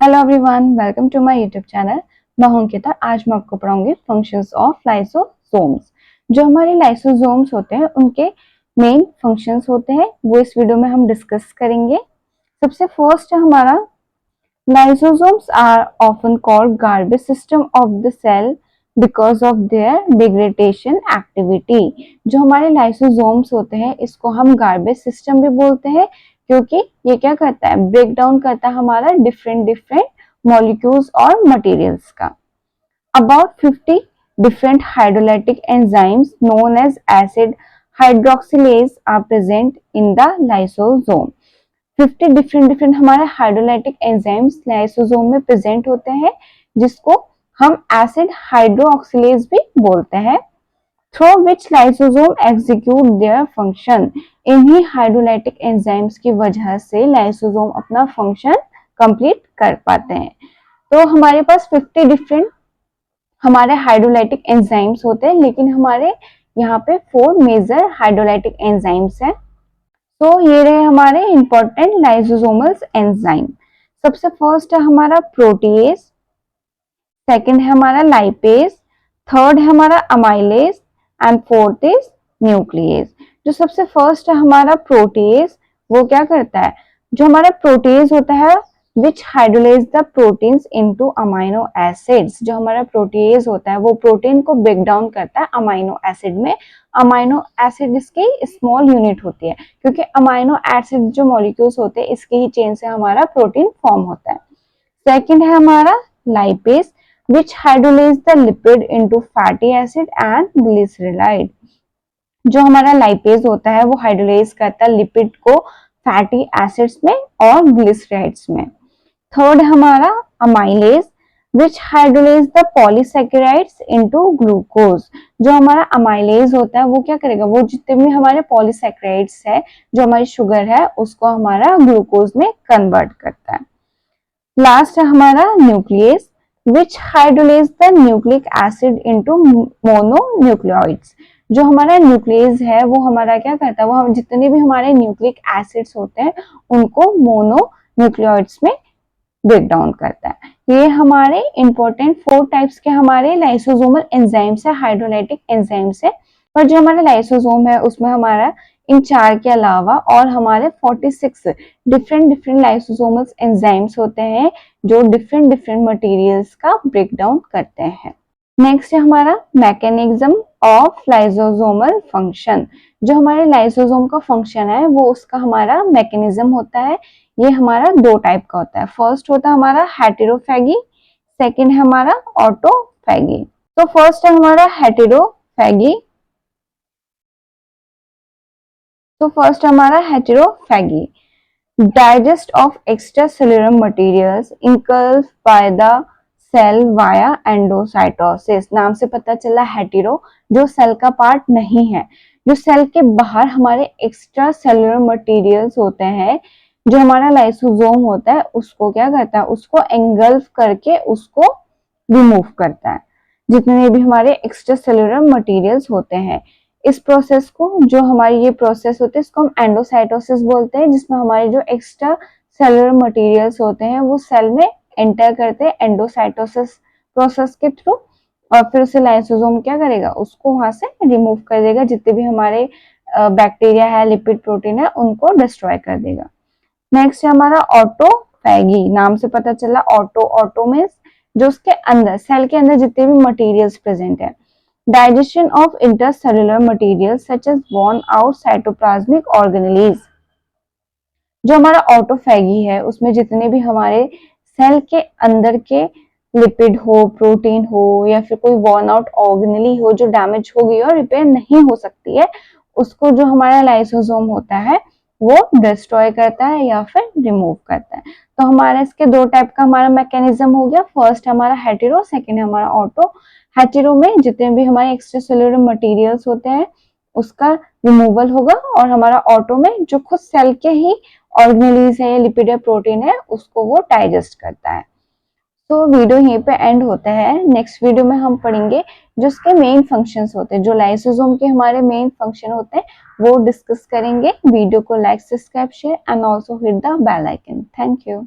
Hello everyone, welcome to my YouTube channel. मैं हूं अंकिता। आज मैं आपको पढ़ाऊंगी फंक्शंस ऑफ लाइसोसोम्स। जो हमारे लाइसोसोम्स होते हैं उनके मेन फंक्शंस होते हैं, वो इस वीडियो में हम डिस्कस करेंगे। सबसे फर्स्ट है हमारा, lysosomes are often called garbage system of the cell because of their degradation activity. जो हमारे लाइसोसोम्स होते हैं इसको हम गार्बेज सिस्टम भी बोलते हैं, क्योंकि ये क्या करता है, ब्रेक डाउन करता है हमारा डिफरेंट मॉलिक्यूल्स और मटेरियल्स का। About 50 different hydrolytic enzymes known as acid hydroxylase are present in the lysosome. 50 different हमारे हाइड्रोलाइटिक एंजाइम्स लाइसोसोम में प्रेजेंट होते हैं, जिसको हम एसिड हाइड्रोक्सिलेज भी बोलते हैं। Through which lysosome execute their function. इन्हीं हाइड्रोलाइटिक एंजाइम्स की वजह से लाइसोसोम अपना फंक्शन कंप्लीट कर पाते हैं। तो हमारे पास 50 डिफरेंट हमारे हाइड्रोलाइटिक एंजाइम्स होते हैं, लेकिन हमारे यहाँ पे 4 मेजर हाइड्रोलाइटिक एंजाइम्स हैं। तो ये रहे हमारे इंपॉर्टेंट लाइसोसोमल एंजाइम। सबसे फर्स्ट है हमारा प्रोटीएज, सेकंड है हमारा लाइपेज, थर्ड है हमारा amylase and fourth is nuclease. जो सबसे फर्स्ट है हमारा प्रोटीएज, वो क्या करता है, जो हमारा प्रोटीएज होता है which hydrolyse the proteins into amino acids. जो हमारा प्रोटीएज होता है वो प्रोटीन को ब्रेक डाउन करता है अमाइनो एसिड में। अमाइनो एसिड इसकी स्मॉल यूनिट होती है, क्योंकि अमाइनो एसिड जो मॉलिक्यूल्स होते हैं इसके ही चेन से हमारा प्रोटीन फॉर्म होता है। सेकंड है हमारा lipase which hydrolyze the lipid into fatty acid and glyceride। जो हमारा लाइपेज होता है वो हाइड्रोलाइज करता है लिपिड को फैटी एसिड्स में और ग्लिसराइड्स में। थर्ड हमारा amylase which hydrolyze the polysaccharides into glucose। जो हमारा अमाइलेज होता है वो क्या करेगा, वो जितने भी हमारे पॉलीसैकेराइड्स है, जो हमारी शुगर है, उसको हमारा ग्लूकोज में कन्वर्ट करता है। लास्ट है हमारा nucleus which hydrolyze the nucleic acid into mononucleotides। जो हमारा न्यूक्लियस है वो हमारा क्या करता है, वो हम जितने भी हमारे न्यूक्लिक एसिड्स होते हैं उनको मोनोन्यूक्लियोइड्स में ब्रेक डाउन करता है। ये हमारे इंपॉर्टेंट 4 टाइप्स के हमारे लाइसोसोमल एंजाइम्स है, हाइड्रोलाइटिक एंजाइम्स है। पर जो हमारा लाइसोसोम है उसमें हमारा इन 4 के अलावा और हमारे 46 डिफरेंट लाइसोसोमल एंजाइम्स होते हैं, जो डिफरेंट मटेरियल्स का ब्रेक डाउन करते हैं। नेक्स्ट है हमारा मैकेनिज्म ऑफ लाइसोसोमल फंक्शन। जो हमारे लाइसोसोम का फंक्शन है वो उसका हमारा मैकेनिज्म होता है। ये हमारा 2 टाइप का होता है। फर्स्ट होता है हमारा हेटेरोफैगी, सेकंड है हमारा ऑटोफैगी। तो फर्स्ट है हमारा हेटेरोफैगी। तो फर्स्ट हमारा heterophagy, digest of extra cellular materials इनकल्स by the cell via endocytosis. नाम से पता चला हेटेरो, जो सेल का पार्ट नहीं है, जो सेल के बाहर हमारे एक्स्ट्रा सेलुलर मटेरियल्स होते हैं, जो हमारा लाइसोसोम होता है उसको क्या करता है, उसको एंगल्फ करके उसको रिमूव करता है, जितने भी हमारे एक्स्ट्रा सेलुलर मटेरियल्स होते हैं। इस प्रोसेस को, जो हमारी ये प्रोसेस होती है, इसको हम एंडोसाइटोसिस बोलते हैं, जिसमें हमारे जो एक्स्ट्रा सेलुलर मटेरियल्स होते हैं वो सेल में एंटर करते हैं एंडोसाइटोसिस प्रोसेस के थ्रू, और फिर उसे लाइसोसोम क्या करेगा, उसको वहां से रिमूव कर देगा, जितने भी हमारे बैक्टीरिया है, लिपिड प्रोटीन है, उनको डिस्ट्रॉय कर देगा। नेक्स्ट है हमारा ऑटोफैगी। नाम से पता चला ऑटो मींस जो उसके अंदर, सेल के अंदर जितने भी मटेरियल्स प्रेजेंट है। Digestion of intercellular material such as born out cytoplasmic organelles. जो हमारा ऑटोफैगी है उसमें जितने भी हमारे सेल के अंदर के लिपिड हो, प्रोटीन हो, या फिर कोई वॉर्न आउट ऑर्गेनेली हो जो डैमेज हो गई और रिपेयर नहीं हो सकती है, उसको जो हमारा लाइसोसोम होता है वो डिस्ट्रॉय करता है या फिर रिमूव करता है। तो हमारा इसके 2 टाइप का हमारा मैकेनिज्म हो गया। फर्स्ट हमारा हेटेरो, सेकेंड हमारा ऑटो। हेटेरो में जितने भी हमारे एक्स्ट्रा सेलुलर मटेरियल्स होते हैं उसका रिमूवल होगा, और हमारा ऑटो में जो खुद सेल के ही ऑर्गेनेलीज है, लिपिड या प्रोटीन है, उसको वो डाइजेस्ट करता है। तो वीडियो यहीं पे एंड होता है। नेक्स्ट वीडियो में हम पढ़ेंगे जो उसके मेन फंक्शंस होते हैं, जो लाइसोसोम के हमारे मेन फंक्शन होते हैं, वो डिस्कस करेंगे। वीडियो को like, subscribe, share and also hit the bell icon. Thank you.